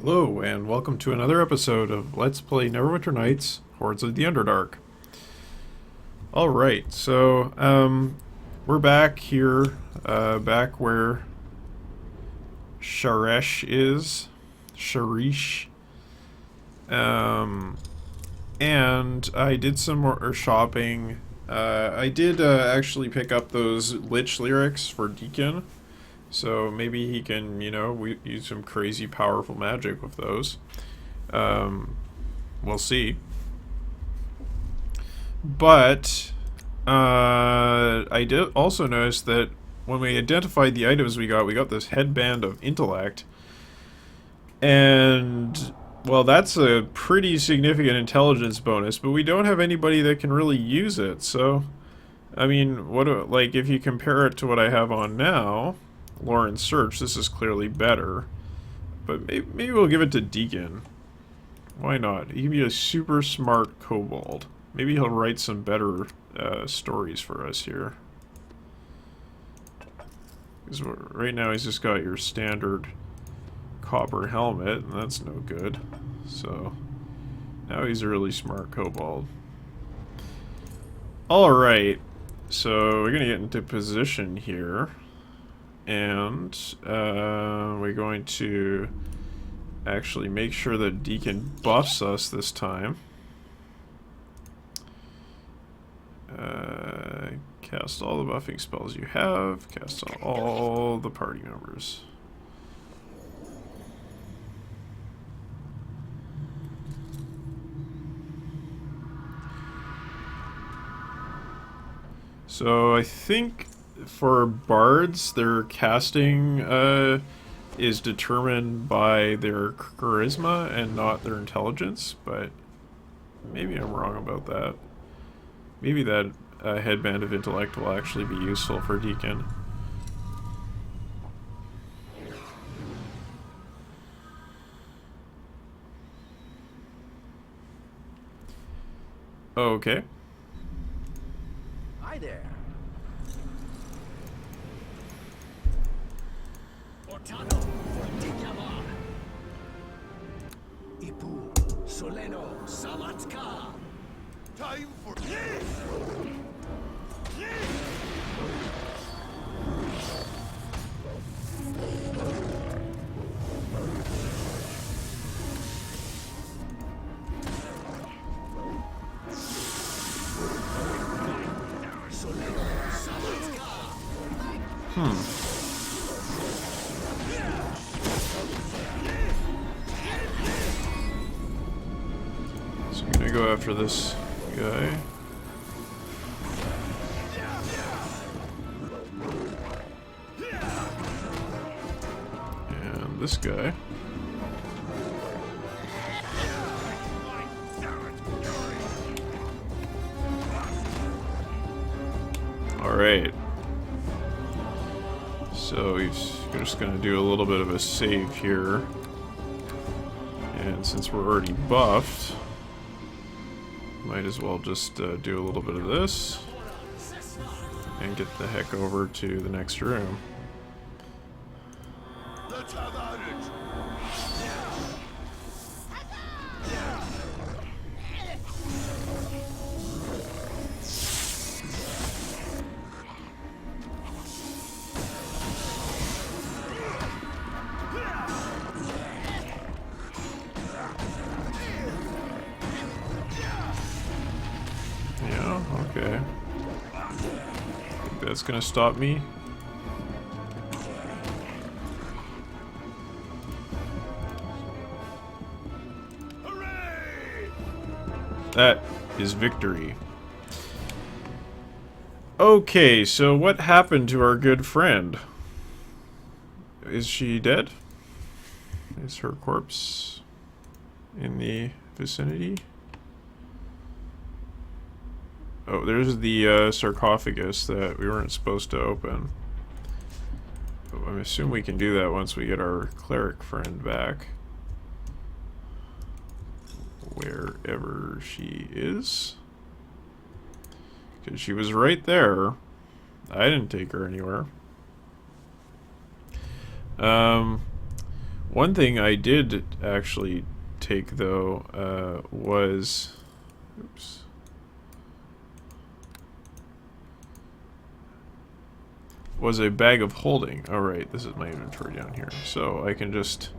Hello, and welcome to another episode of Let's Play Neverwinter Nights, Hordes of the Underdark. Alright, so, we're back here, back where Sharesh is. Sharish. And I did some more shopping. I did, actually pick up those Lich lyrics for Deacon. So maybe he can, use some crazy powerful magic with those. We'll see. But I did also notice that when we identified the items we got this headband of intellect. And, well, that's a pretty significant intelligence bonus, but we don't have anybody that can really use it. So, I mean, like, if you compare it to what I have on now, Lauren's Search, this is clearly better. But maybe we'll give it to Deacon. Why not? He can be a super smart kobold. Maybe he'll write some better stories for us here. Because right now he's just got your standard copper helmet, and that's no good. So, now he's a really smart kobold. Alright, so we're going to get into position here. And we're going to actually make sure that Deacon buffs us this time. Cast all the buffing spells you have. Cast on all the party members. So I think for bards, their casting is determined by their charisma and not their intelligence, but maybe I'm wrong about that. Maybe that headband of intellect will actually be useful for Deacon. Okay. Hi there. Ipu, Soleno, Samatka. Time for So I'm gonna go after this guy. And this guy. Alright. So he's just gonna do a little bit of a save here. And since we're already buffed, might as well just do a little bit of this and get the heck over to the next room. Let's have at it. Yeah, okay. Think that's gonna stop me. That is victory. Okay, so what happened to our good friend? Is she dead? Is her corpse in the vicinity? Oh, there's the sarcophagus that we weren't supposed to open. I assume we can do that once we get our cleric friend back. Wherever she is. Because she was right there. I didn't take her anywhere. One thing I did actually take, though, was... Oops. Was a bag of holding. Alright, this is my inventory down here. So I can just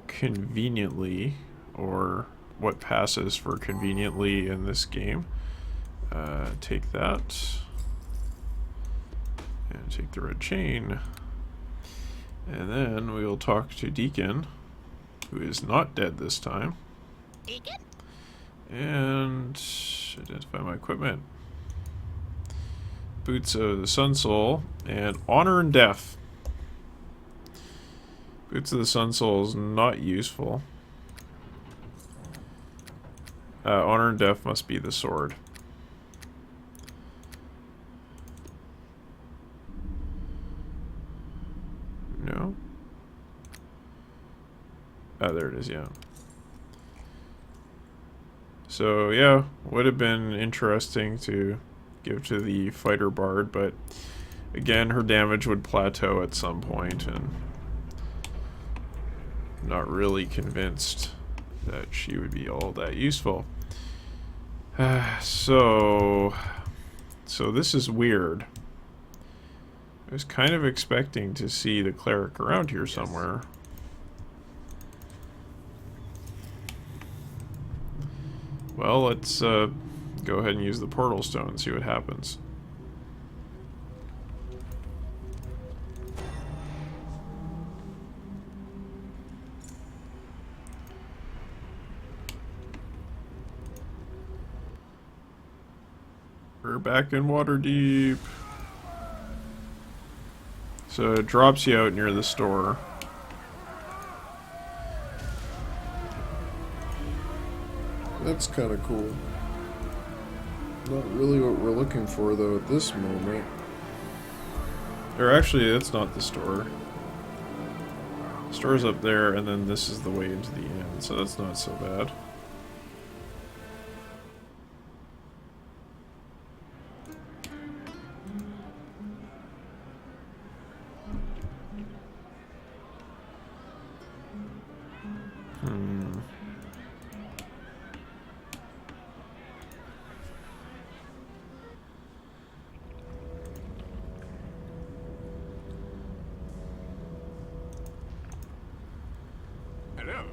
conveniently, or what passes for conveniently in this game, take that. And take the red chain. And then we will talk to Deacon, who is not dead this time. Deacon? And identify my equipment. Boots of the Sun Soul and Honor and Death. Boots of the Sun Soul is not useful. Honor and Death must be the sword. No? Oh, there it is, yeah. So, yeah, would have been interesting to give to the fighter bard, but again, her damage would plateau at some point, and not really convinced that she would be all that useful. So this is weird. I was kind of expecting to see the cleric around here somewhere. Well, let's go ahead and use the portal stone and see what happens. We're back in Waterdeep. So it drops you out near the store. That's kind of cool. Not really what we're looking for, though, at this moment. Or actually, that's not the store. The store's up there, and then this is the way into the inn, so that's not so bad. Hello.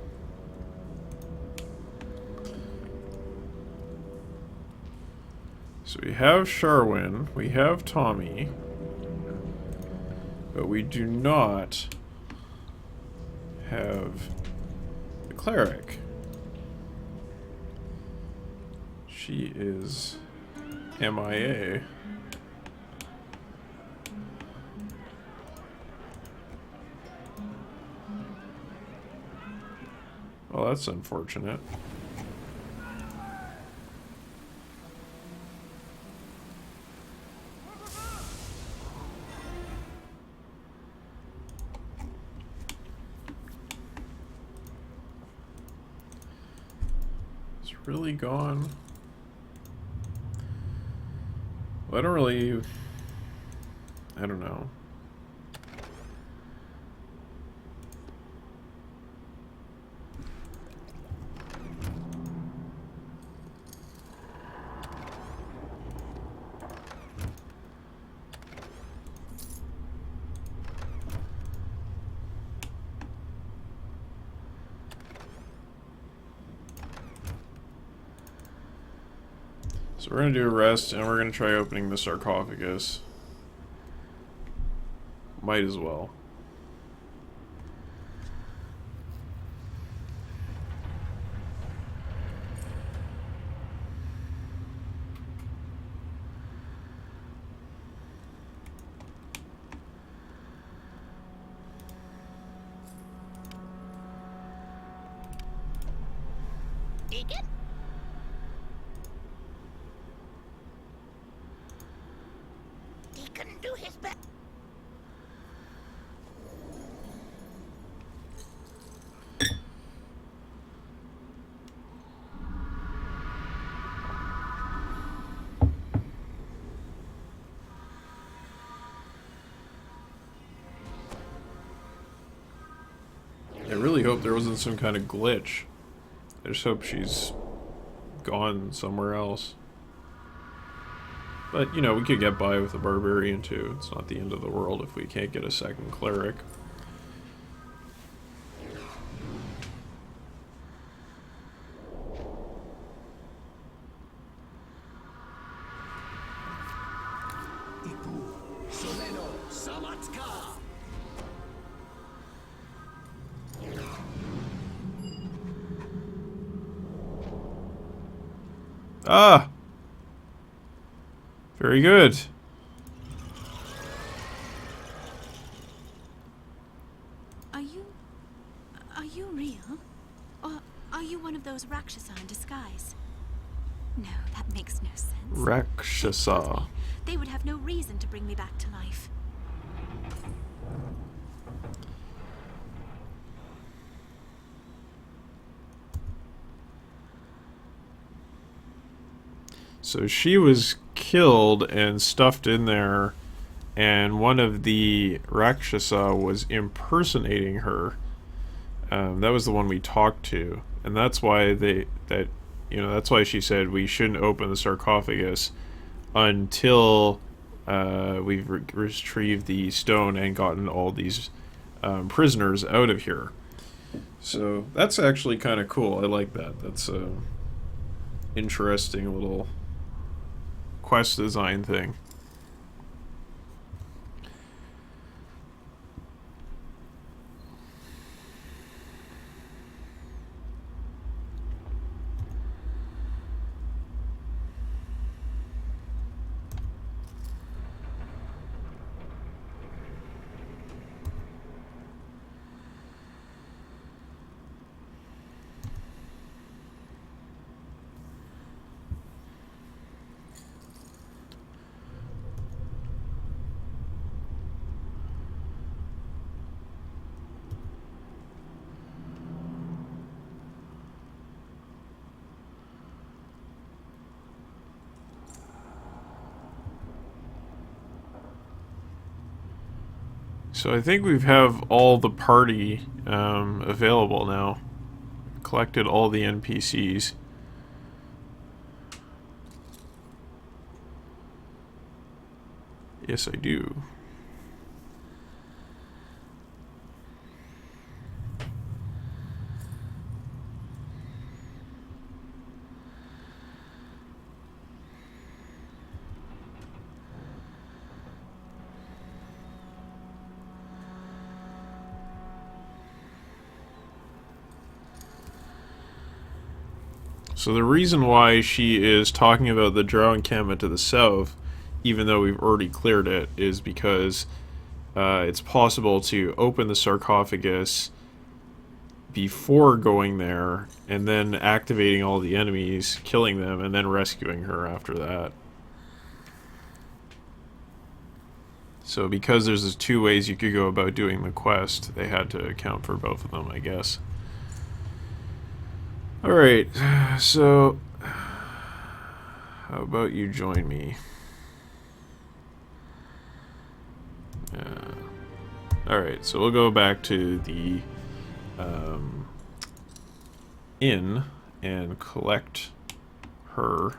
So we have Sharwin, we have Tommy, but we do not have the cleric. She is MIA. Well, that's unfortunate. It's really gone. Well, I don't know. So we're going to do a rest, and we're going to try opening the sarcophagus. Might as well. Deacon? Deacon do his best. I really hope there wasn't some kind of glitch. I just hope she's gone somewhere else. But, you know, we could get by with a barbarian too. It's not the end of the world if we can't get a second cleric. Ipu, Soleno, Samatka. Ah! Very good. Are you real? Or are you one of those Rakshasa in disguise? No, that makes no sense. Rakshasa. They would have no reason to bring me back to life. So she was killed and stuffed in there, and one of the Rakshasa was impersonating her. That was the one we talked to, and that's why that's why she said we shouldn't open the sarcophagus until we've retrieved the stone and gotten all these prisoners out of here. So that's actually kind of cool. I like that. That's a interesting little quest design thing. So I think we have all the party available now. Collected all the NPCs. Yes, I do. So the reason why she is talking about the drow encampment to the south, even though we've already cleared it, is because it's possible to open the sarcophagus before going there, and then activating all the enemies, killing them, and then rescuing her after that. So because there's two ways you could go about doing the quest, they had to account for both of them, I guess. Alright, so how about you join me? Alright, so we'll go back to the inn and collect her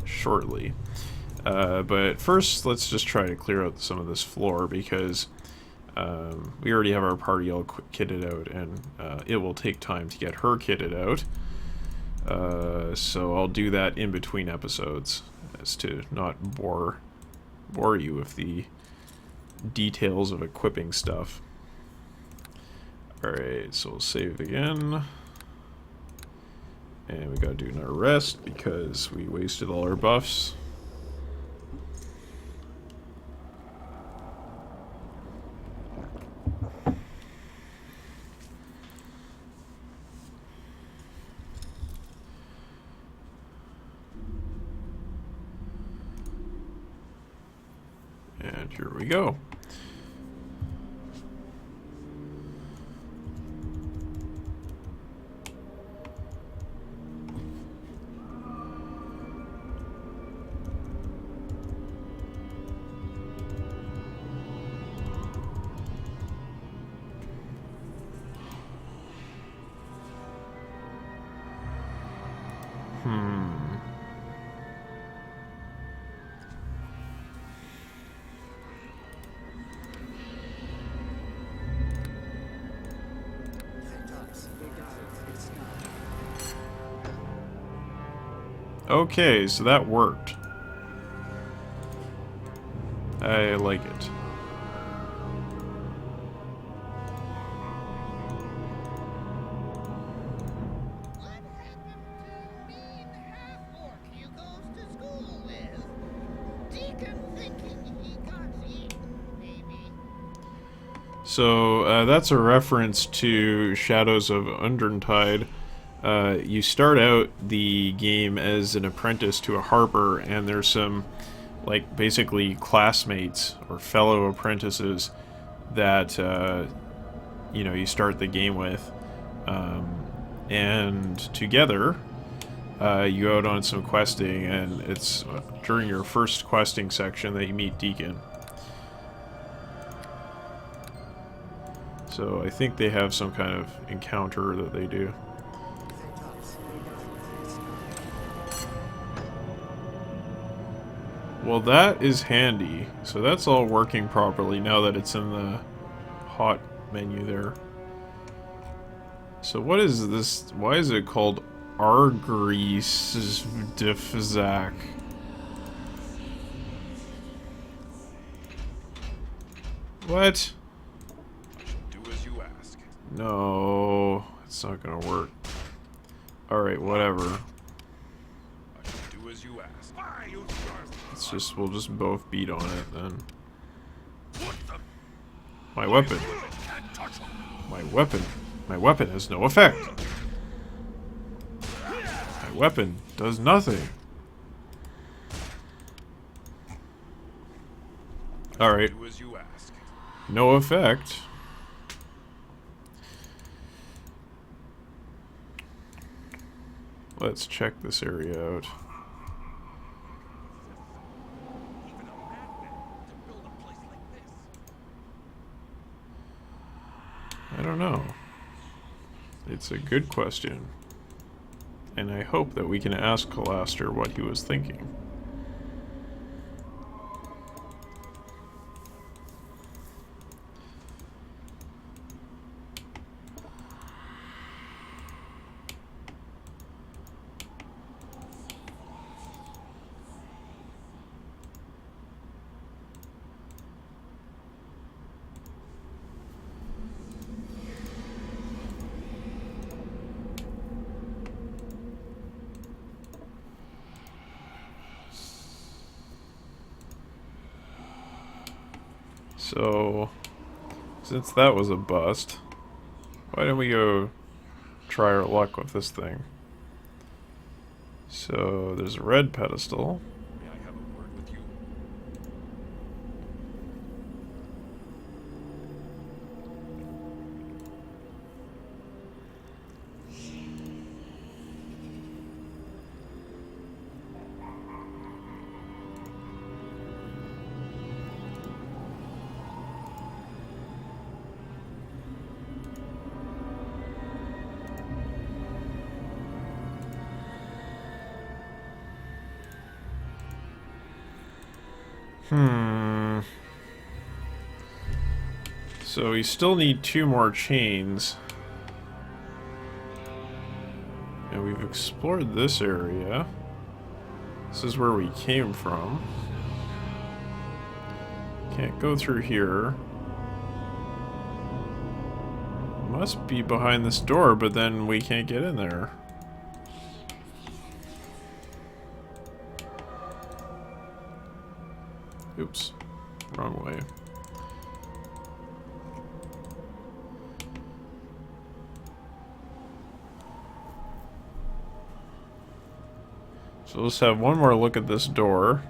shortly. But first, let's just try to clear out some of this floor, because we already have our party all kitted out, and it will take time to get her kitted out. So I'll do that in between episodes, as to not bore you with the details of equipping stuff. Alright, so we'll save again. And we gotta do another rest, because we wasted all our buffs. And here we go. Okay, so that worked. I like it. What happened to mean half-orc you goes to school with? Deacon thinking he got eaten, maybe. So that's a reference to Shadows of Underdark. You start out the game as an apprentice to a harper, and there's some, like, basically classmates or fellow apprentices that you know, you start the game with, and together you go out on some questing, and it's during your first questing section that you meet Deacon. So I think they have some kind of encounter that they do. Well, that is handy. So that's all working properly now that it's in the hot menu there. So what is this? Why is it called Argreasdifzak? What? Do as you ask. No, it's not gonna work. Alright, whatever. I shall do as you ask. Fire, you We'll just both beat on it then. My weapon. My weapon has no effect. My weapon does nothing. Alright. Do as you ask. No effect. Let's check this area out. I don't know. It's a good question. And I hope that we can ask Calaster what he was thinking. So, since that was a bust, why don't we go try our luck with this thing? So, there's a red pedestal. May I have a word with you? So we still need 2 more chains. And we've explored this area. This is where we came from. Can't go through here. Must be behind this door, but then we can't get in there. Oops. Wrong way. So let's have one more look at this door.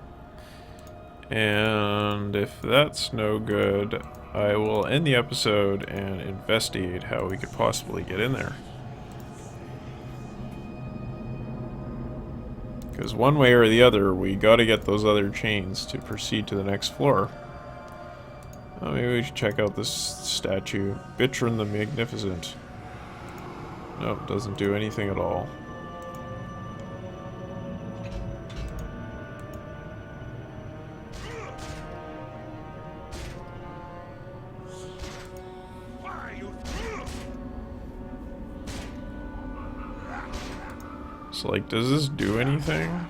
And if that's no good, I will end the episode and investigate how we could possibly get in there. Because one way or the other, we gotta get those other chains to proceed to the next floor. Oh, maybe we should check out this statue. Bitron the Magnificent. Nope, doesn't do anything at all. So, like, does this do anything?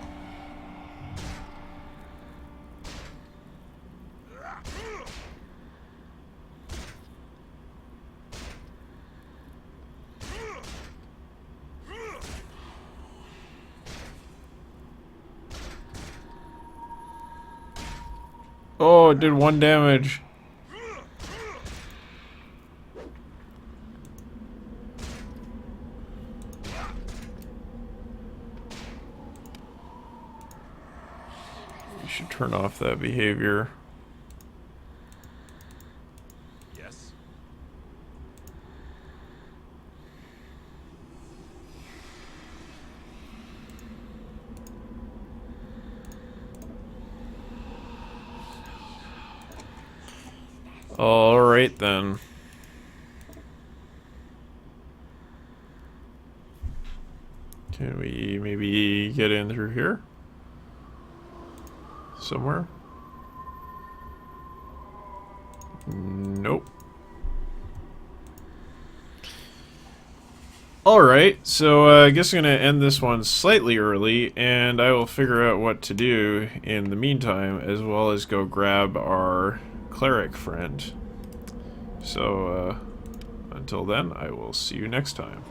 Oh, it did 1 damage. You should turn off that behavior. Yes. Alright then. Can we maybe get in through here? Somewhere? Nope. Alright, so I guess I'm going to end this one slightly early, and I will figure out what to do in the meantime, as well as go grab our cleric friend. So, until then, I will see you next time.